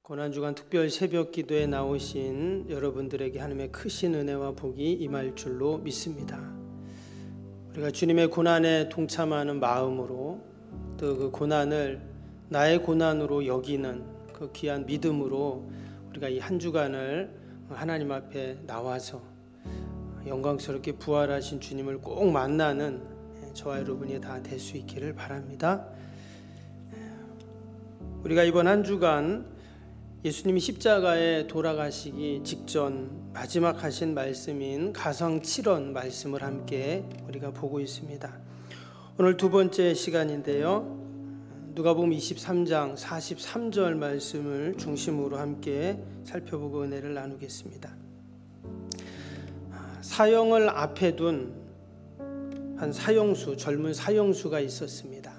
고난주간 특별 새벽 기도에 나오신 여러분들에게 하나님의 크신 은혜와 복이 임할 줄로 믿습니다. 우리가 주님의 고난에 동참하는 마음으로 또 그 고난을 나의 고난으로 여기는 그 귀한 믿음으로 우리가 이 한 주간을 하나님 앞에 나와서 영광스럽게 부활하신 주님을 꼭 만나는 저와 여러분이 다 될 수 있기를 바랍니다. 우리가 이번 한 주간 예수님이 십자가에 돌아가시기 직전 마지막 하신 말씀인 가성 7원 말씀을 함께 우리가 보고 있습니다. 오늘 두 번째 시간인데요. 누가복음 23장 43절 말씀을 중심으로 함께 살펴보고 은혜를 나누겠습니다. 사형을 앞에 둔 한 사형수, 젊은 사형수가 있었습니다.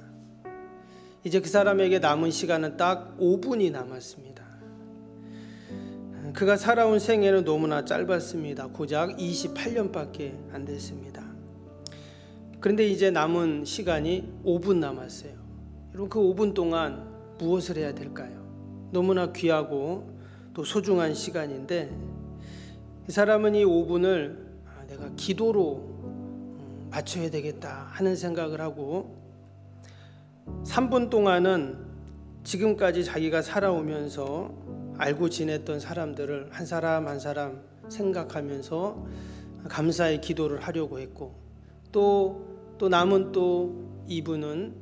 이제 그 사람에게 남은 시간은 딱 5분이 남았습니다. 그가 살아온 생애는 너무나 짧았습니다. 고작 28년밖에 안 됐습니다. 그런데 이제 남은 시간이 5분 남았어요. 여러분, 그 5분 동안 무엇을 해야 될까요? 너무나 귀하고 또 소중한 시간인데 이 사람은 이 5분을 내가 기도로 맞춰야 되겠다 하는 생각을 하고 3분 동안은 지금까지 자기가 살아오면서 알고 지냈던 사람들을 한 사람 한 사람 생각하면서 감사의 기도를 하려고 했고 또 남은 또 2분은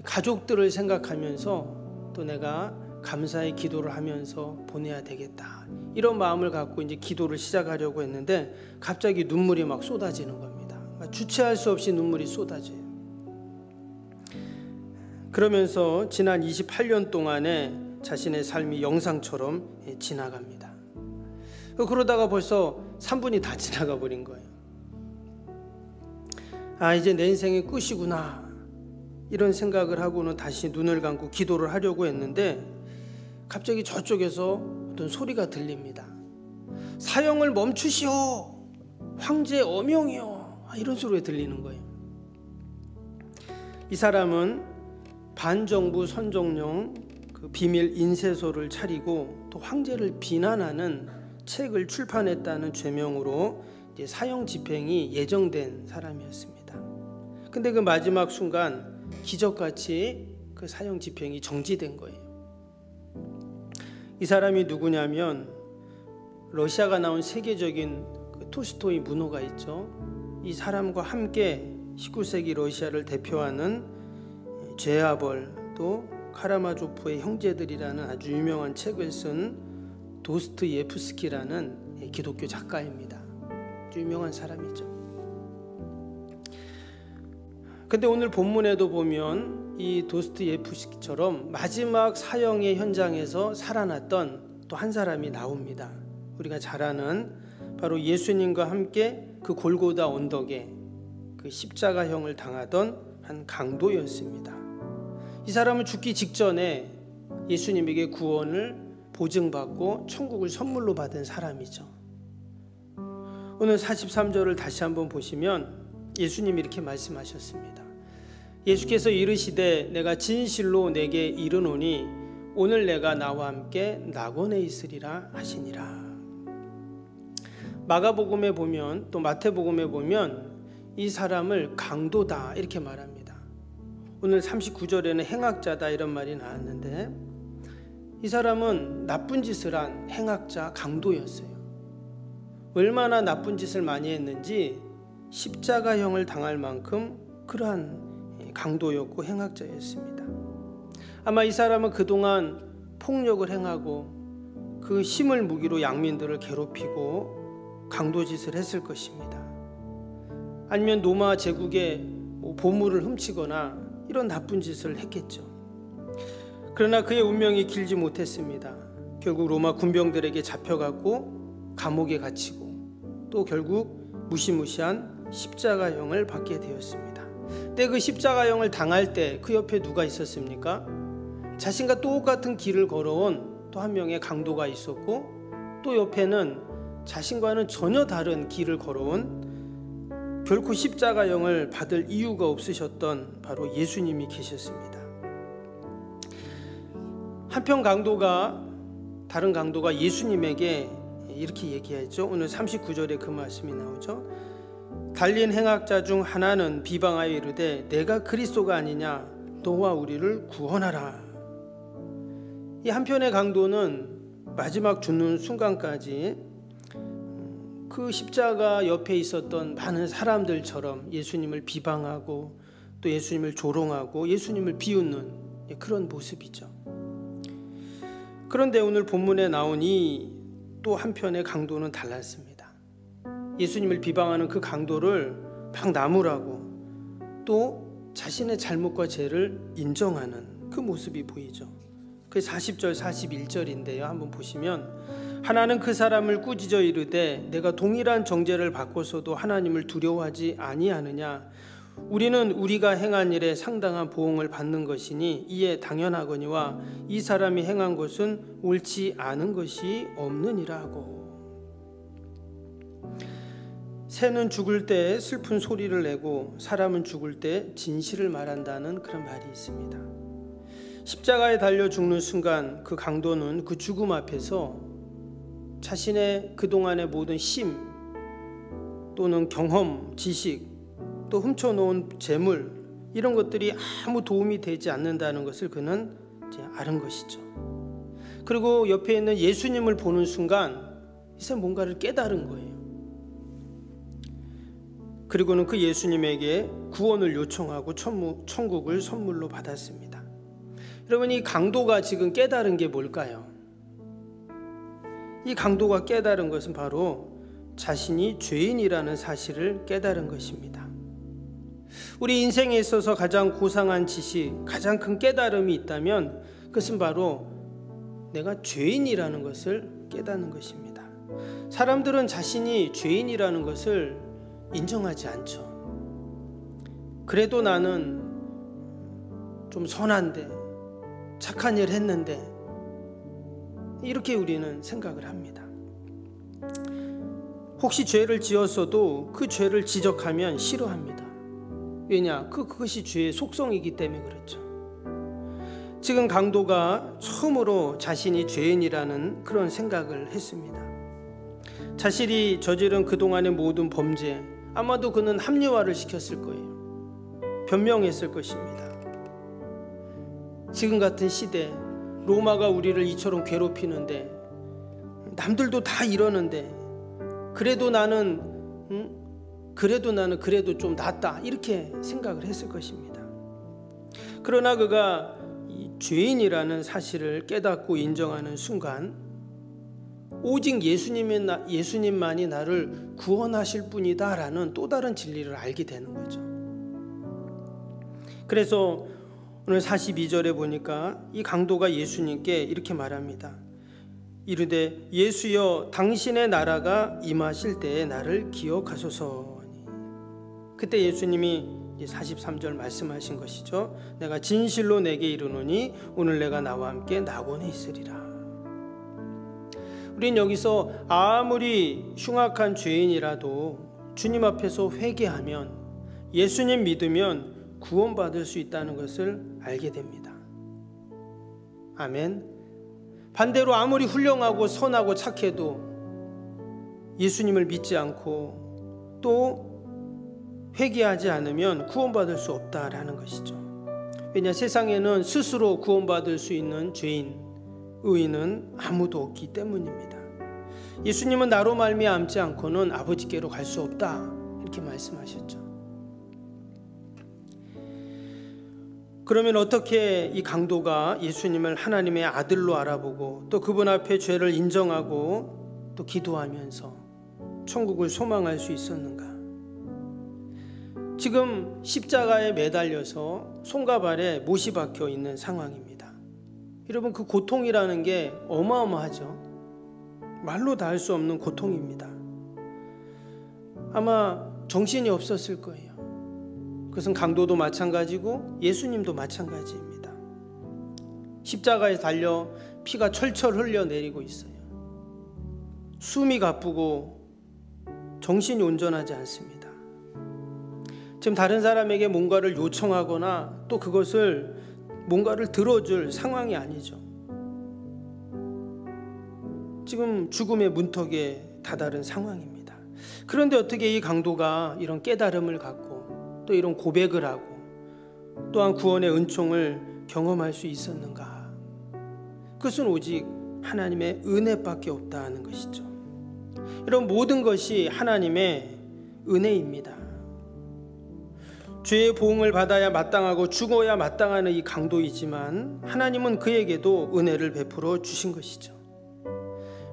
가족들을 생각하면서 또 내가 감사의 기도를 하면서 보내야 되겠다 이런 마음을 갖고 이제 기도를 시작하려고 했는데 갑자기 눈물이 막 쏟아지는 겁니다. 주체할 수 없이 눈물이 쏟아져요. 그러면서 지난 28년 동안에 자신의 삶이 영상처럼 지나갑니다. 그러다가 벌써 3분이 다 지나가 버린 거예요. 이제 내 인생의 끝이구나 이런 생각을 하고는 다시 눈을 감고 기도를 하려고 했는데 갑자기 저쪽에서 어떤 소리가 들립니다. 사형을 멈추시오, 황제 어명이요, 이런 소리가 들리는 거예요. 이 사람은 반정부 선종령 그 비밀 인쇄소를 차리고 또 황제를 비난하는 책을 출판했다는 죄명으로 이제 사형 집행이 예정된 사람이었습니다. 근데 그 마지막 순간 기적같이 그 사형 집행이 정지된 거예요. 이 사람이 누구냐면 러시아가 나온 세계적인 그 톨스토이 문호가 있죠. 이 사람과 함께 19세기 러시아를 대표하는 죄아벌 또 카라마조프의 형제들이라는 아주 유명한 책을 쓴 도스토옙스키라는 기독교 작가입니다. 아주 유명한 사람이죠. 근데 오늘 본문에도 보면 이 도스토옙스키처럼 마지막 사형의 현장에서 살아났던 또 한 사람이 나옵니다. 우리가 잘 아는 바로 예수님과 함께 그 골고다 언덕에 그 십자가형을 당하던 한 강도였습니다. 이 사람은 죽기 직전에 예수님에게 구원을 보증받고 천국을 선물로 받은 사람이죠. 오늘 43절을 다시 한번 보시면 예수님이 이렇게 말씀하셨습니다. 예수께서 이르시되 내가 진실로 내게 이르노니 오늘 내가 나와 함께 낙원에 있으리라 하시니라. 마가복음에 보면 또 마태복음에 보면 이 사람을 강도다 이렇게 말합니다. 오늘 39절에는 행악자다 이런 말이 나왔는데 이 사람은 나쁜 짓을 한 행악자 강도였어요. 얼마나 나쁜 짓을 많이 했는지 십자가형을 당할 만큼 그러한 강도였고 행악자였습니다. 아마 이 사람은 그동안 폭력을 행하고 그 힘을 무기로 양민들을 괴롭히고 강도짓을 했을 것입니다. 아니면 로마 제국의 보물을 훔치거나 이런 나쁜 짓을 했겠죠. 그러나 그의 운명이 길지 못했습니다. 결국 로마 군병들에게 잡혀갔고 감옥에 갇히고 또 결국 무시무시한 십자가형을 받게 되었습니다. 근데 그 십자가형을 당할 때 그 옆에 누가 있었습니까? 자신과 똑같은 길을 걸어온 또 한 명의 강도가 있었고 또 옆에는 자신과는 전혀 다른 길을 걸어온 결코 십자가형을 받을 이유가 없으셨던 바로 예수님이 계셨습니다. 한편 강도가 다른 강도가 예수님에게 이렇게 얘기했죠. 오늘 39절에 그 말씀이 나오죠. 달린 행악자 중 하나는 비방하여 이르되 내가 그리스도가 아니냐, 너와 우리를 구원하라. 이 한편의 강도는 마지막 죽는 순간까지 그 십자가 옆에 있었던 많은 사람들처럼 예수님을 비방하고 또 예수님을 조롱하고 예수님을 비웃는 그런 모습이죠. 그런데 오늘 본문에 나온 이 또 한편의 강도는 달랐습니다. 예수님을 비방하는 그 강도를 막 나무라고 또 자신의 잘못과 죄를 인정하는 그 모습이 보이죠. 그 40절 41절인데요. 한번 보시면 하나는 그 사람을 꾸짖어 이르되 내가 동일한 정죄를 받고서도 하나님을 두려워하지 아니하느냐, 우리는 우리가 행한 일에 상당한 보응을 받는 것이니 이에 당연하거니와 이 사람이 행한 것은 옳지 않은 것이 없느니라 하고. 새는 죽을 때 슬픈 소리를 내고 사람은 죽을 때 진실을 말한다는 그런 말이 있습니다. 십자가에 달려 죽는 순간 그 강도는 그 죽음 앞에서 자신의 그동안의 모든 힘 또는 경험, 지식, 또 훔쳐놓은 재물, 이런 것들이 아무 도움이 되지 않는다는 것을 그는 이제 아는 것이죠. 그리고 옆에 있는 예수님을 보는 순간 이제 뭔가를 깨달은 거예요. 그리고는 그 예수님에게 구원을 요청하고 천국을 선물로 받았습니다. 여러분, 이 강도가 지금 깨달은 게 뭘까요? 이 강도가 깨달은 것은 바로 자신이 죄인이라는 사실을 깨달은 것입니다. 우리 인생에 있어서 가장 고상한 지식, 가장 큰 깨달음이 있다면 그것은 바로 내가 죄인이라는 것을 깨닫는 것입니다. 사람들은 자신이 죄인이라는 것을 인정하지 않죠. 그래도 나는 좀 선한데, 착한 일 했는데, 이렇게 우리는 생각을 합니다. 혹시 죄를 지었어도 그 죄를 지적하면 싫어합니다. 왜냐? 그것이 죄의 속성이기 때문에 그렇죠. 지금 강도가 처음으로 자신이 죄인이라는 그런 생각을 했습니다. 자신이 저지른 그동안의 모든 범죄, 아마도 그는 합리화를 시켰을 거예요. 변명했을 것입니다. 지금 같은 시대, 로마가 우리를 이처럼 괴롭히는데, 남들도 다 이러는데, 그래도 나는 그래도 좀 낫다, 이렇게 생각을 했을 것입니다. 그러나 그가 이 죄인이라는 사실을 깨닫고 인정하는 순간 오직 예수님만이 나를 구원하실 분이다 라는 또 다른 진리를 알게 되는 거죠. 그래서 오늘 42절에 보니까 이 강도가 예수님께 이렇게 말합니다. 이르되 예수여, 당신의 나라가 임하실 때에 나를 기억하소서. 그때 예수님이 43절 말씀하신 것이죠. 내가 진실로 내게 이르노니 오늘 내가 나와 함께 낙원에 있으리라. 우린 여기서 아무리 흉악한 죄인이라도 주님 앞에서 회개하면, 예수님 믿으면 구원받을 수 있다는 것을 알게 됩니다. 아멘. 반대로 아무리 훌륭하고 선하고 착해도 예수님을 믿지 않고 또 회개하지 않으면 구원받을 수 없다라는 것이죠. 왜냐, 세상에는 스스로 구원받을 수 있는 죄인, 의인은 아무도 없기 때문입니다. 예수님은 나로 말미암지 않고는 아버지께로 갈 수 없다, 이렇게 말씀하셨죠. 그러면 어떻게 이 강도가 예수님을 하나님의 아들로 알아보고 또 그분 앞에 죄를 인정하고 또 기도하면서 천국을 소망할 수 있었는가? 지금 십자가에 매달려서 손과 발에 못이 박혀 있는 상황입니다. 여러분, 그 고통이라는 게 어마어마하죠. 말로 다 할 수 없는 고통입니다. 아마 정신이 없었을 거예요. 그것은 강도도 마찬가지고 예수님도 마찬가지입니다. 십자가에 달려 피가 철철 흘려내리고 있어요. 숨이 가쁘고 정신이 온전하지 않습니다. 지금 다른 사람에게 뭔가를 요청하거나 또 그것을 뭔가를 들어줄 상황이 아니죠. 지금 죽음의 문턱에 다다른 상황입니다. 그런데 어떻게 이 강도가 이런 깨달음을 갖고 또 이런 고백을 하고 또한 구원의 은총을 경험할 수 있었는가? 그것은 오직 하나님의 은혜밖에 없다는 것이죠. 이런 모든 것이 하나님의 은혜입니다. 죄의 보응을 받아야 마땅하고 죽어야 마땅한 이 강도이지만 하나님은 그에게도 은혜를 베풀어 주신 것이죠.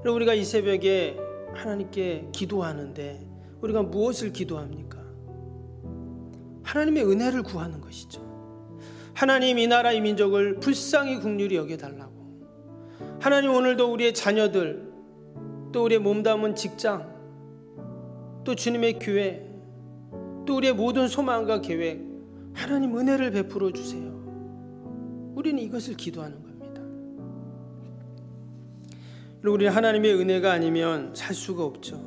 우리가 이 새벽에 하나님께 기도하는데 우리가 무엇을 기도합니까? 하나님의 은혜를 구하는 것이죠. 하나님, 이 나라 이 민족을 불쌍히 긍휼히 여겨달라고. 하나님, 오늘도 우리의 자녀들, 또 우리의 몸담은 직장, 또 주님의 교회, 또 우리의 모든 소망과 계획, 하나님 은혜를 베풀어 주세요. 우리는 이것을 기도하는 겁니다. 우리는 하나님의 은혜가 아니면 살 수가 없죠.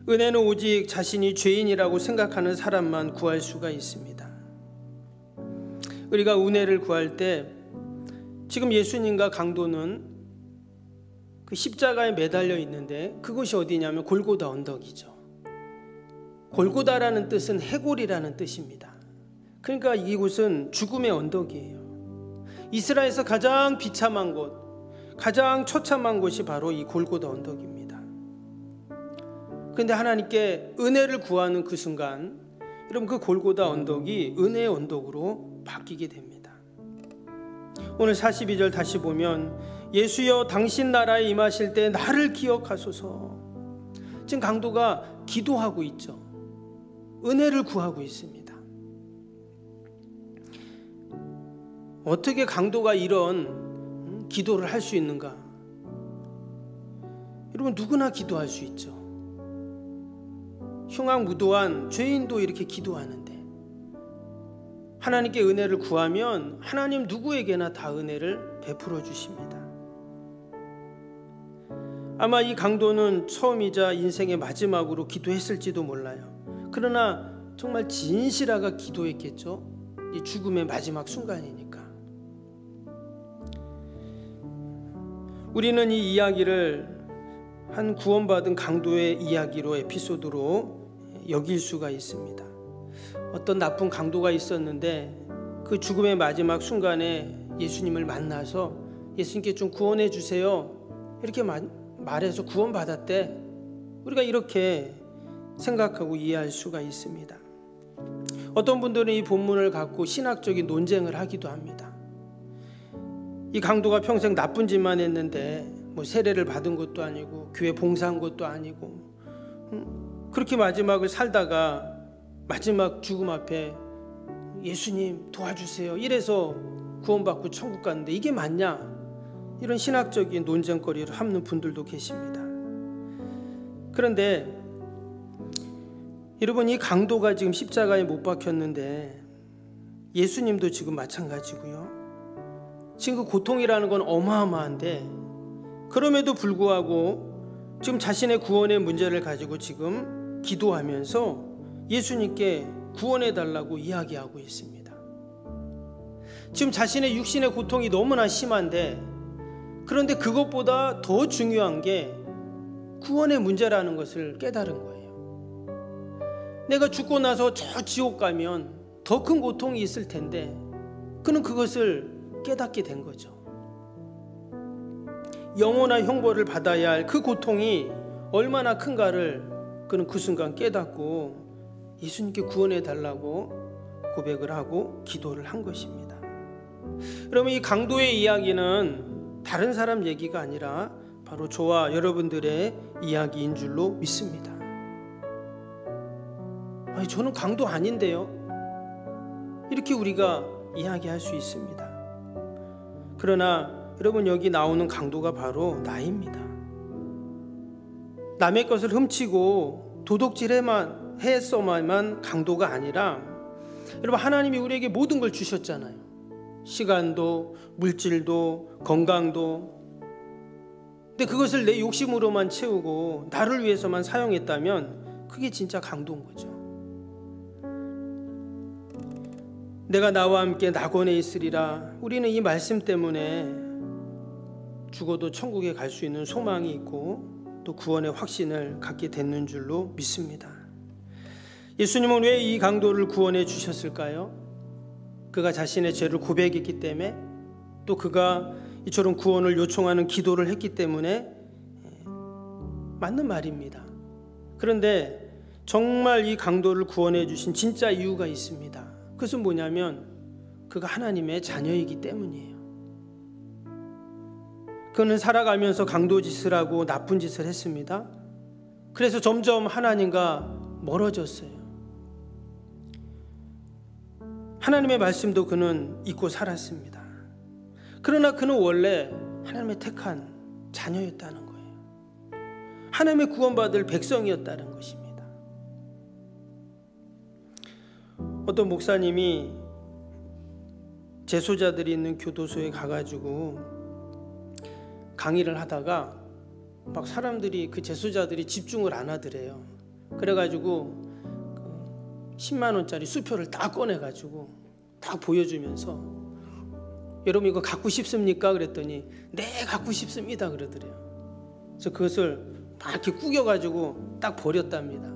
은혜는 오직 자신이 죄인이라고 생각하는 사람만 구할 수가 있습니다. 우리가 은혜를 구할 때 지금 예수님과 강도는 그 십자가에 매달려 있는데 그곳이 어디냐면 골고다 언덕이죠. 골고다라는 뜻은 해골이라는 뜻입니다. 그러니까 이곳은 죽음의 언덕이에요. 이스라엘에서 가장 비참한 곳, 가장 처참한 곳이 바로 이 골고다 언덕입니다. 그런데 하나님께 은혜를 구하는 그 순간 여러분 그 골고다 언덕이 은혜의 언덕으로 바뀌게 됩니다. 오늘 42절 다시 보면 예수여 당신 나라에 임하실 때 나를 기억하소서. 지금 강도가 기도하고 있죠. 은혜를 구하고 있습니다. 어떻게 강도가 이런 기도를 할 수 있는가? 여러분 누구나 기도할 수 있죠. 흉악무도한 죄인도 이렇게 기도하는데 하나님께 은혜를 구하면 하나님 누구에게나 다 은혜를 베풀어 주십니다. 아마 이 강도는 처음이자 인생의 마지막으로 기도했을지도 몰라요. 그러나 정말 진실하게 기도했겠죠. 이 죽음의 마지막 순간이니까. 우리는 이 이야기를 한 구원받은 강도의 이야기로 에피소드로 여길 수가 있습니다. 어떤 나쁜 강도가 있었는데 그 죽음의 마지막 순간에 예수님을 만나서 예수님께 좀 구원해 주세요 이렇게 말해서 구원받았대. 우리가 이렇게 생각하고 이해할 수가 있습니다. 어떤 분들은 이 본문을 갖고 신학적인 논쟁을 하기도 합니다. 이 강도가 평생 나쁜 짓만 했는데 뭐 세례를 받은 것도 아니고 교회 봉사한 것도 아니고 그렇게 마지막을 살다가 마지막 죽음 앞에 예수님 도와주세요 이래서 구원받고 천국 갔는데 이게 맞냐? 이런 신학적인 논쟁거리를 하는 분들도 계십니다. 그런데 여러분 이 강도가 지금 십자가에 못 박혔는데 예수님도 지금 마찬가지고요. 지금 그 고통이라는 건 어마어마한데 그럼에도 불구하고 지금 자신의 구원의 문제를 가지고 지금 기도하면서 예수님께 구원해 달라고 이야기하고 있습니다. 지금 자신의 육신의 고통이 너무나 심한데 그런데 그것보다 더 중요한 게 구원의 문제라는 것을 깨달은 거예요. 내가 죽고 나서 저 지옥 가면 더 큰 고통이 있을 텐데 그는 그것을 깨닫게 된 거죠. 영원한 형벌을 받아야 할 그 고통이 얼마나 큰가를 그는 그 순간 깨닫고 예수님께 구원해 달라고 고백을 하고 기도를 한 것입니다. 그러면 이 강도의 이야기는 다른 사람 얘기가 아니라 바로 저와 여러분들의 이야기인 줄로 믿습니다. 아니, 저는 강도 아닌데요. 이렇게 우리가 이야기할 수 있습니다. 그러나 여러분 여기 나오는 강도가 바로 나입니다. 남의 것을 훔치고 도둑질해만 했어만 강도가 아니라 여러분 하나님이 우리에게 모든 걸 주셨잖아요. 시간도 물질도 건강도. 근데 그것을 내 욕심으로만 채우고 나를 위해서만 사용했다면 그게 진짜 강도인 거죠. 내가 나와 함께 낙원에 있으리라. 우리는 이 말씀 때문에 죽어도 천국에 갈 수 있는 소망이 있고 또 구원의 확신을 갖게 됐는 줄로 믿습니다. 예수님은 왜 이 강도를 구원해 주셨을까요? 그가 자신의 죄를 고백했기 때문에, 또 그가 이처럼 구원을 요청하는 기도를 했기 때문에 맞는 말입니다. 그런데 정말 이 강도를 구원해 주신 진짜 이유가 있습니다. 그것은 뭐냐면 그가 하나님의 자녀이기 때문이에요. 그는 살아가면서 강도 짓을 하고 나쁜 짓을 했습니다. 그래서 점점 하나님과 멀어졌어요. 하나님의 말씀도 그는 잊고 살았습니다. 그러나 그는 원래 하나님의 택한 자녀였다는 거예요. 하나님의 구원받을 백성이었다는 것입니다. 어떤 목사님이 재소자들이 있는 교도소에 가가지고 강의를 하다가 막 사람들이, 그 재소자들이 집중을 안 하더래요. 그래가지고 10만 원짜리 수표를 딱 꺼내가지고 딱 보여주면서 여러분 이거 갖고 싶습니까? 그랬더니 네 갖고 싶습니다 그러더래요. 그래서 그것을 막 이렇게 구겨가지고 딱 버렸답니다.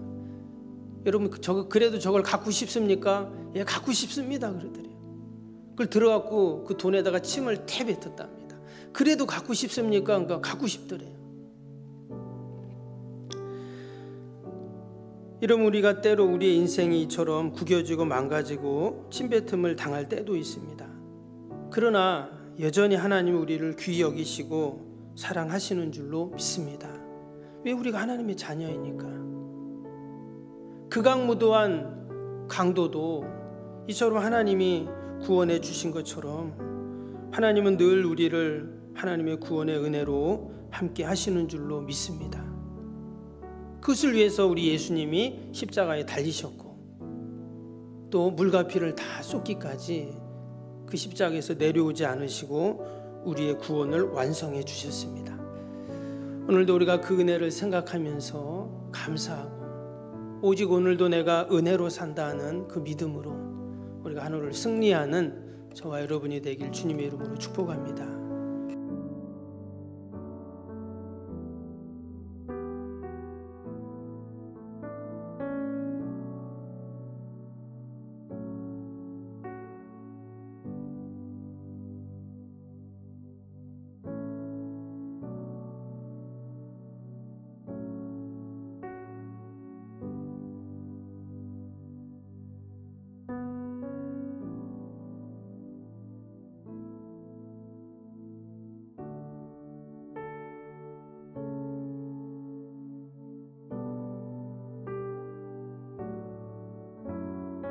여러분 그래도 저걸 갖고 싶습니까? 예 갖고 싶습니다 그러더래요. 그걸 들어갖고 그 돈에다가 침을 태 뱉었답니다. 그래도 갖고 싶습니까? 그러니까 갖고 싶더래요. 이러면 우리가 때로 우리의 인생이 이처럼 구겨지고 망가지고 침뱉음을 당할 때도 있습니다. 그러나 여전히 하나님은 우리를 귀히 여기시고 사랑하시는 줄로 믿습니다. 왜? 우리가 하나님의 자녀이니까. 극악무도한 강도도 이처럼 하나님이 구원해 주신 것처럼 하나님은 늘 우리를 하나님의 구원의 은혜로 함께 하시는 줄로 믿습니다. 그것을 위해서 우리 예수님이 십자가에 달리셨고 또 물과 피를 다 쏟기까지 그 십자가에서 내려오지 않으시고 우리의 구원을 완성해 주셨습니다. 오늘도 우리가 그 은혜를 생각하면서 감사하고 오직 오늘도 내가 은혜로 산다는 그 믿음으로 우리가 하늘을 승리하는 저와 여러분이 되길 주님의 이름으로 축복합니다.